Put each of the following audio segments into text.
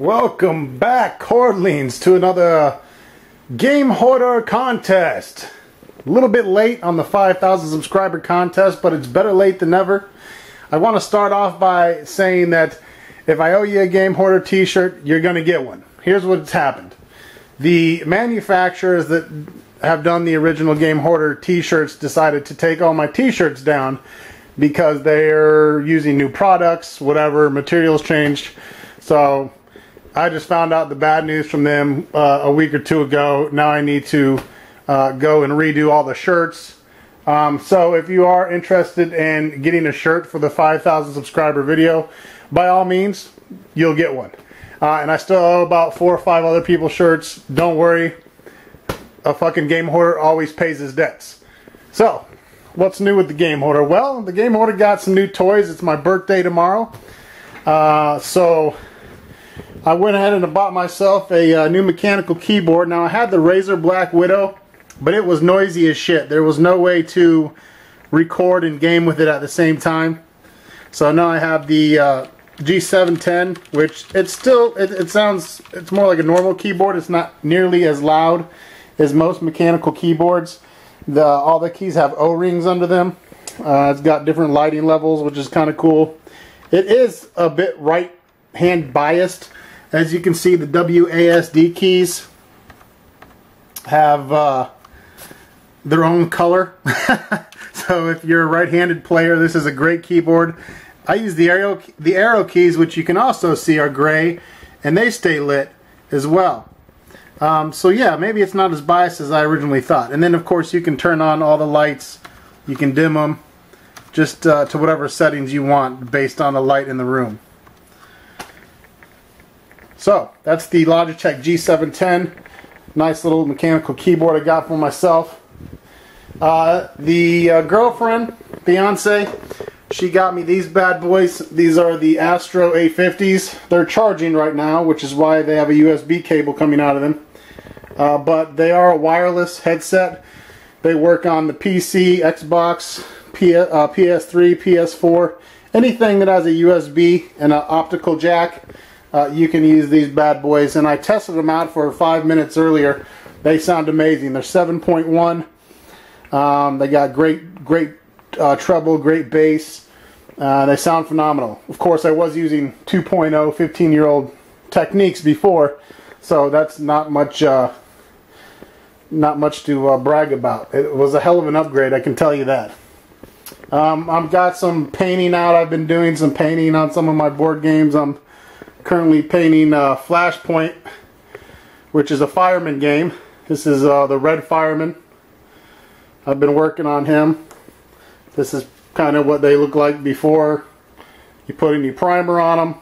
Welcome back, Hordlings, to another Gamehorder contest. A little bit late on the 5,000 subscriber contest, but it's better late than never. I want to start off by saying that if I owe you a Gamehorder t-shirt, you're going to get one. Here's what's happened. The manufacturers that have done the original Gamehorder t-shirts decided to take all my t-shirts down because they're using new products, whatever, materials changed. So I just found out the bad news from them a week or two ago. Now I need to go and redo all the shirts. So if you are interested in getting a shirt for the 5,000 subscriber video, by all means, you'll get one. And I still owe about 4 or 5 other people's shirts. Don't worry, a fucking Gamehorder always pays his debts. So, what's new with the Gamehorder? Well, the Gamehorder got some new toys. It's my birthday tomorrow. So I went ahead and bought myself a new mechanical keyboard. Now I had the Razer Black Widow, but it was noisy as shit. There was no way to record and game with it at the same time. So now I have the G710, which it's more like a normal keyboard. It's not nearly as loud as most mechanical keyboards. All the keys have O-rings under them. It's got different lighting levels, which is kind of cool. It is a bit right hand biased. As you can see, the WASD keys have their own color. So if you're a right-handed player, this is a great keyboard. I use the arrow keys, which you can also see are gray, and they stay lit as well. So yeah, maybe it's not as biased as I originally thought. And then of course you can turn on all the lights. You can dim them just to whatever settings you want based on the light in the room. So that's the Logitech G710. Nice little mechanical keyboard I got for myself. The girlfriend, fiance, she got me these bad boys. These are the Astro A50s. They're charging right now, which is why they have a USB cable coming out of them. But they are a wireless headset. They work on the PC, Xbox, PS3, PS4, anything that has a USB and an optical jack. You can use these bad boys, and I tested them out for 5 minutes earlier. They sound amazing. They're 7.1. They got great treble, great bass. They sound phenomenal. Of course, I was using 2.0 15-year-old techniques before, so that's not much to brag about. It was a hell of an upgrade, I can tell you that. I've got some painting out. I've been doing some painting on some of my board games. I'm currently painting Flashpoint, which is a fireman game. This is the Red Fireman. I've been working on him. This is kind of what they look like before you put any primer on them.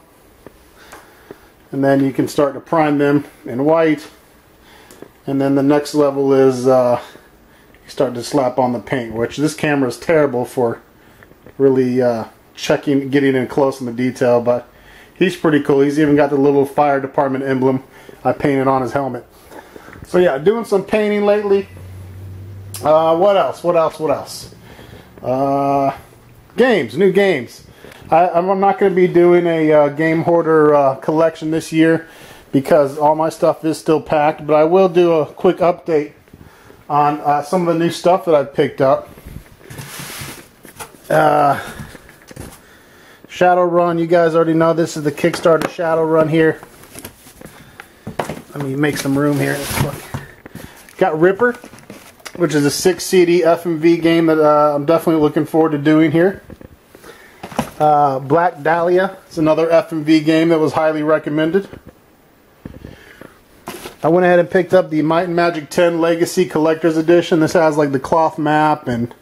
And then you can start to prime them in white. And then the next level is you start to slap on the paint, which this camera is terrible for really getting in close on the detail, but he's pretty cool. He's even got the little fire department emblem I painted on his helmet. So yeah, doing some painting lately. What else? Games, new games. I'm not going to be doing a Gamehorder collection this year because all my stuff is still packed, but I will do a quick update on some of the new stuff that I've picked up. Shadowrun, you guys already know this is the Kickstarter Shadowrun here. Let me make some room here. Got Ripper, which is a 6 CD FMV game that I'm definitely looking forward to doing here. Black Dahlia is another FMV game that was highly recommended. I went ahead and picked up the Might and Magic 10 Legacy Collector's Edition. This has like the cloth map and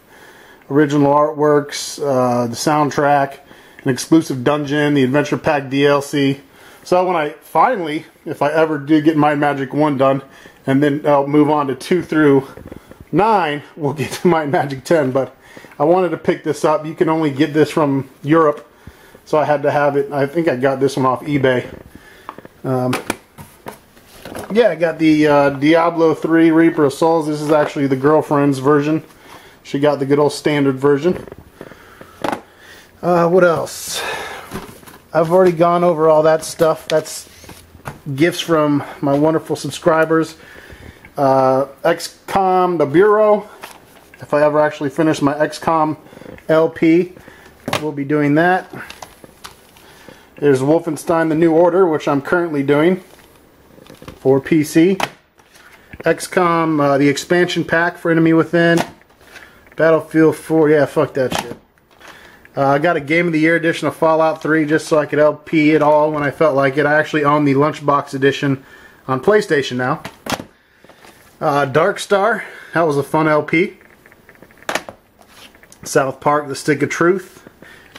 original artworks, the soundtrack, an exclusive dungeon, the Adventure Pack DLC. So when I finally, if I ever do get Might and Magic 1 done, and then I'll move on to 2 through 9, we'll get to Might and Magic 10. But I wanted to pick this up. You can only get this from Europe, so I had to have it. I think I got this one off eBay. Yeah, I got the Diablo 3 Reaper of Souls. This is actually the girlfriend's version. She got the good old standard version. What else? I've already gone over all that stuff. That's gifts from my wonderful subscribers. XCOM The Bureau. If I ever actually finish my XCOM LP, we'll be doing that. There's Wolfenstein The New Order, which I'm currently doing for PC. XCOM, the expansion pack for Enemy Within. Battlefield 4, yeah, fuck that shit. I got a Game of the Year edition of Fallout 3 just so I could LP it all when I felt like it. I actually own the Lunchbox edition on PlayStation now. Dark Star, that was a fun LP. South Park, The Stick of Truth.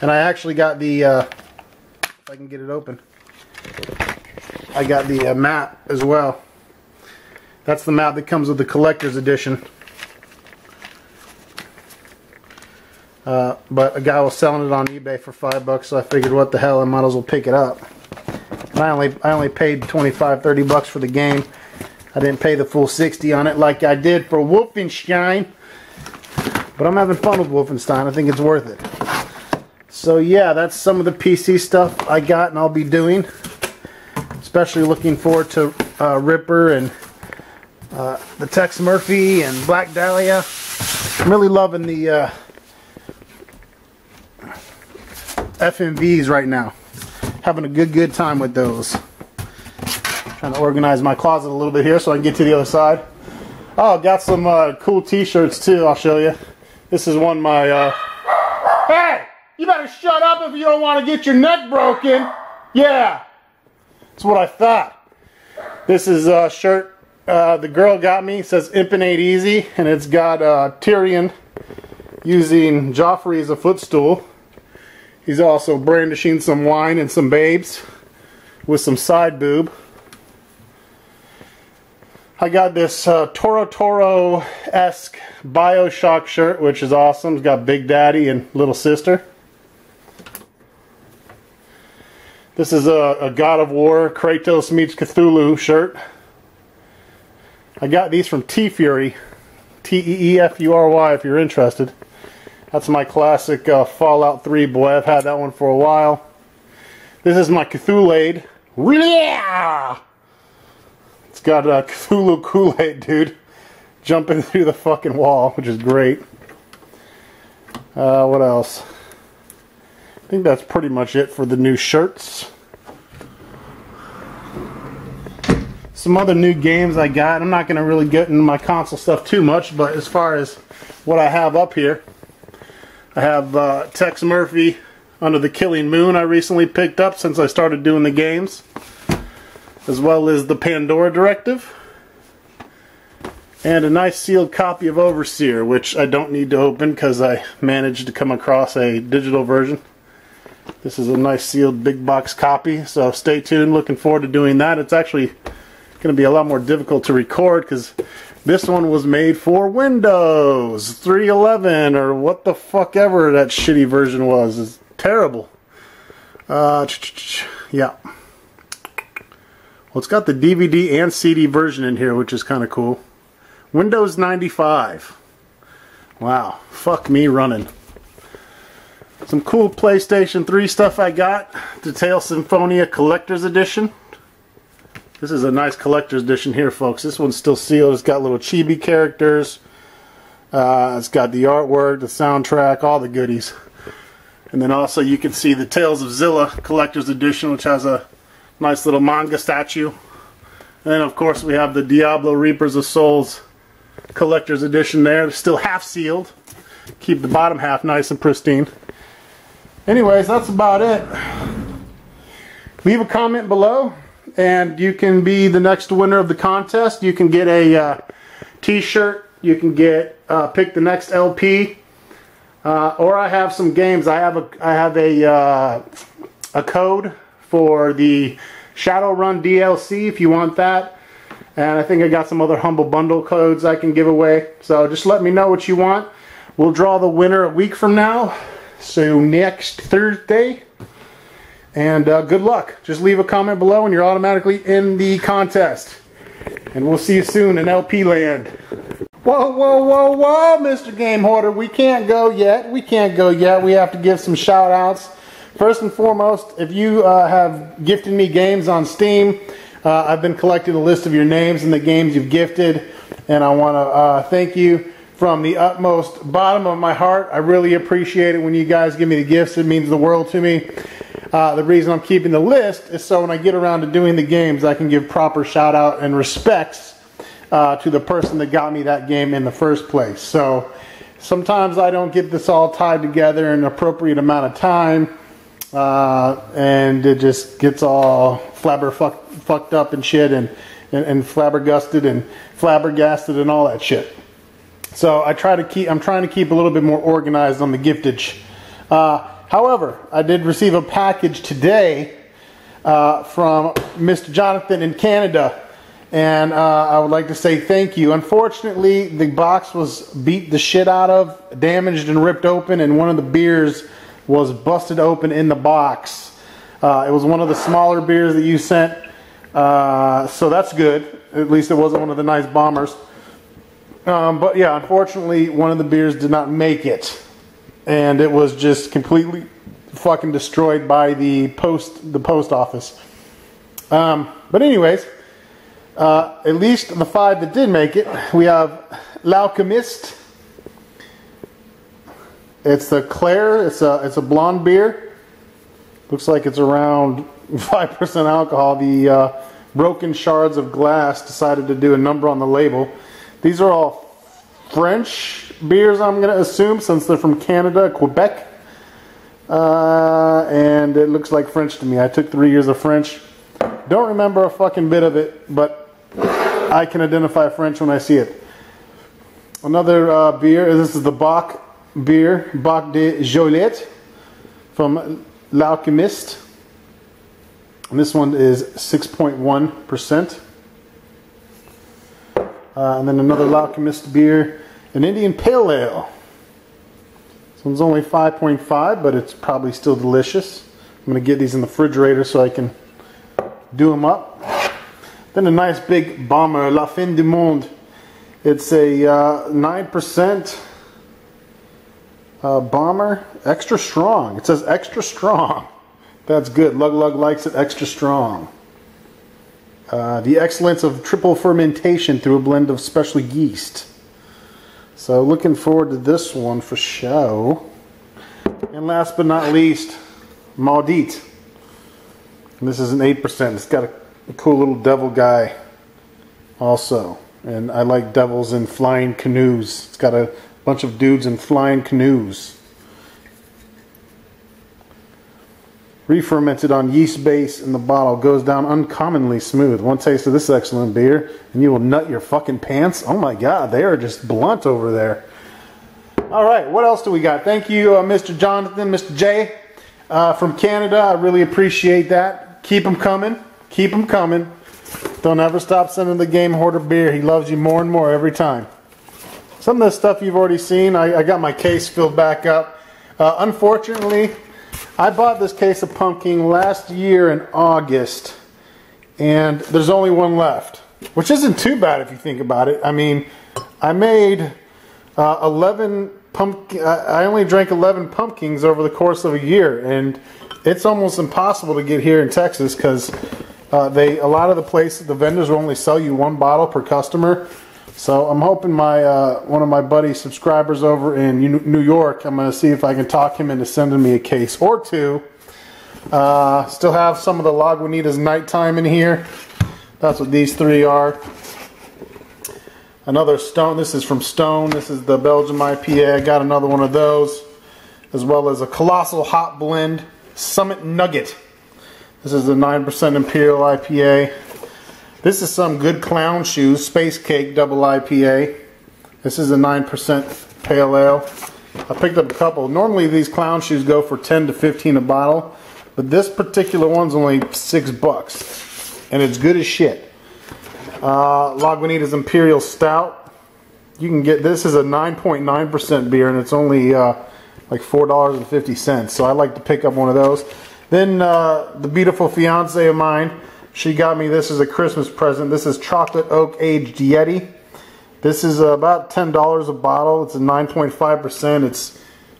And I actually got the, if I can get it open, I got the map as well. That's the map that comes with the collector's edition. But a guy was selling it on eBay for $5, so I figured, what the hell, I might as well pick it up. And I only paid $25-30 for the game. I didn't pay the full $60 on it like I did for Wolfenstein. But I'm having fun with Wolfenstein. I think it's worth it. So yeah, that's some of the PC stuff I got and I'll be doing. Especially looking forward to Ripper and the Tex Murphy and Black Dahlia. I'm really loving the FMVs right now. Having a good time with those. Trying to organize my closet a little bit here so I can get to the other side. Oh, got some cool t-shirts too, I'll show you. This is one my Hey! You better shut up if you don't want to get your neck broken. Yeah. That's what I thought. This is a shirt the girl got me. It says Impin' Ain't Easy, and it's got Tyrion using Joffrey as a footstool. He's also brandishing some wine and some babes with some side boob. I got this Toro-esque Bioshock shirt, which is awesome. It's got Big Daddy and Little Sister. This is a God of War Kratos meets Cthulhu shirt. I got these from T-Fury. T-E-E-F-U-R-Y if you're interested. That's my classic Fallout 3 boy. I've had that one for a while. This is my Cthulhu-aid. Yeah! It's got a Cthulhu Kool-Aid, dude. Jumping through the fucking wall, which is great. What else? I think that's pretty much it for the new shirts. Some other new games I got. I'm not going to really get into my console stuff too much, but as far as what I have up here, I have Tex Murphy Under the Killing Moon I recently picked up since I started doing the games, as well as the Pandora Directive, and a nice sealed copy of Overseer, which I don't need to open because I managed to come across a digital version. This is a nice sealed big box copy, so stay tuned. Looking forward to doing that. It's actually going to be a lot more difficult to record because this one was made for Windows 3.11 or what the fuck ever that shitty version was. It's terrible. Yeah. Well, it's got the DVD and CD version in here, which is kind of cool. Windows 95. Wow. Fuck me running. Some cool PlayStation 3 stuff I got. The Tales Symphonia Collector's Edition. This is a nice collector's edition here, folks. This one's still sealed. It's got little chibi characters. It's got the artwork, the soundtrack, all the goodies. And then also you can see the Tales of Zilla Collector's Edition, which has a nice little manga statue. And then, of course, we have the Diablo Reapers of Souls Collector's Edition there. They're still half sealed. Keep the bottom half nice and pristine. Anyways, that's about it. Leave a comment below, and you can be the next winner of the contest. You can get a t-shirt. You can get pick the next LP. Or I have some games. I have a code for the Shadowrun DLC if you want that. And I think I got some other Humble Bundle codes I can give away. So just let me know what you want. We'll draw the winner a week from now. So next Thursday. And good luck. Just leave a comment below and you're automatically in the contest. And we'll see you soon in LP land. Whoa, whoa, whoa, whoa, Mr. Gamehorder. We can't go yet. We can't go yet. We have to give some shout outs. First and foremost, if you have gifted me games on Steam, I've been collecting a list of your names and the games you've gifted, and I want to thank you from the utmost bottom of my heart. I really appreciate it when you guys give me the gifts. It means the world to me. The reason I'm keeping the list is so when I get around to doing the games, I can give proper shout out and respects to the person that got me that game in the first place. So sometimes I don't get this all tied together in an appropriate amount of time, and it just gets all fucked up and shit, and flabbergasted and all that shit. So I'm trying to keep a little bit more organized on the giftage. However, I did receive a package today from Mr. Jonathan in Canada, and I would like to say thank you. Unfortunately, the box was beat the shit out of, damaged and ripped open, and one of the beers was busted open in the box. It was one of the smaller beers that you sent, so that's good. At least it wasn't one of the nice bombers. But yeah, unfortunately, one of the beers did not make it, and it was just completely fucking destroyed by the post office. But anyways, at least the 5 that did make it, we have L'Alchemist. It's the Claire. It's a blonde beer. Looks like it's around 5% alcohol. The Broken Shards of Glass decided to do a number on the label. These are all French beers, I'm going to assume, since they're from Canada, Quebec. And it looks like French to me. I took 3 years of French. Don't remember a fucking bit of it, but I can identify French when I see it. Another beer, this is the Bach beer, Bach de Joliette from L'Alchemist. And this one is 6.1%. And then another L'Alchemist beer, an Indian Pale Ale. This one's only 5.5, but it's probably still delicious. I'm going to get these in the refrigerator so I can do them up. Then a nice big bomber, La Fin du Monde. It's a 9% bomber, extra strong. It says extra strong. That's good. Lug Lug likes it extra strong. The excellence of triple fermentation through a blend of special yeast. So looking forward to this one for show. And last but not least, Maudit. And this is an 8%. It's got a cool little devil guy also. And I like devils in flying canoes. It's got a bunch of dudes in flying canoes. Re-fermented on yeast base in the bottle, goes down uncommonly smooth. One taste of this excellent beer and you will nut your fucking pants. Oh my god, they are just blunt over there. Alright, what else do we got? Thank you, Mr. Jonathan, Mr. J from Canada. I really appreciate that. Keep them coming. Keep them coming. Don't ever stop sending the Gamehorder beer. He loves you more and more every time. Some of the stuff you've already seen, I got my case filled back up. Unfortunately, I bought this case of pumpkin last year in August, and there's only one left, which isn't too bad if you think about it. I mean, I made 11 pumpkin. I only drank 11 pumpkins over the course of a year, and it's almost impossible to get here in Texas because a lot of the places, the vendors will only sell you 1 bottle per customer. So I'm hoping one of my buddy subscribers over in New York, I'm going to see if I can talk him into sending me a case or 2. Still have some of the Lagunitas Nighttime in here. That's what these 3 are. Another Stone. This is from Stone. This is the Belgium IPA. I got another one of those. As well as a Colossal Hot Blend Summit Nugget. This is the 9% Imperial IPA. This is some Good Clown Shoes Space Cake Double IPA. This is a 9% Pale Ale. I picked up a couple. Normally these Clown Shoes go for 10 to 15 a bottle, but this particular one's only $6, and it's good as shit. Lagunitas Imperial Stout. You can get this is a 9.9% beer, and it's only like $4.50. So I like to pick up one of those. Then the beautiful fiance of mine, she got me this as a Christmas present. This is Chocolate Oak Aged Yeti. This is about $10 a bottle. It's a 9.5%.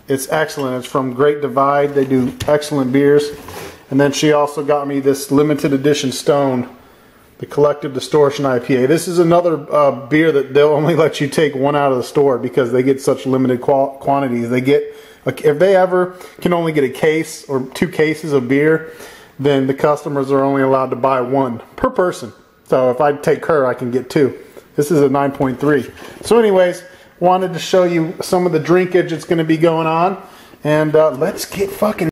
It's excellent. It's from Great Divide. They do excellent beers. And then she also got me this limited edition Stone, The Collective Distortion IPA. This is another beer that they'll only let you take one out of the store because they get such limited quantities. They get, if they ever can only get a case or 2 cases of beer, then the customers are only allowed to buy 1 per person. So if I take her, I can get 2. This is a 9.3. So anyways, wanted to show you some of the drinkage that's going to be going on. And let's get fucking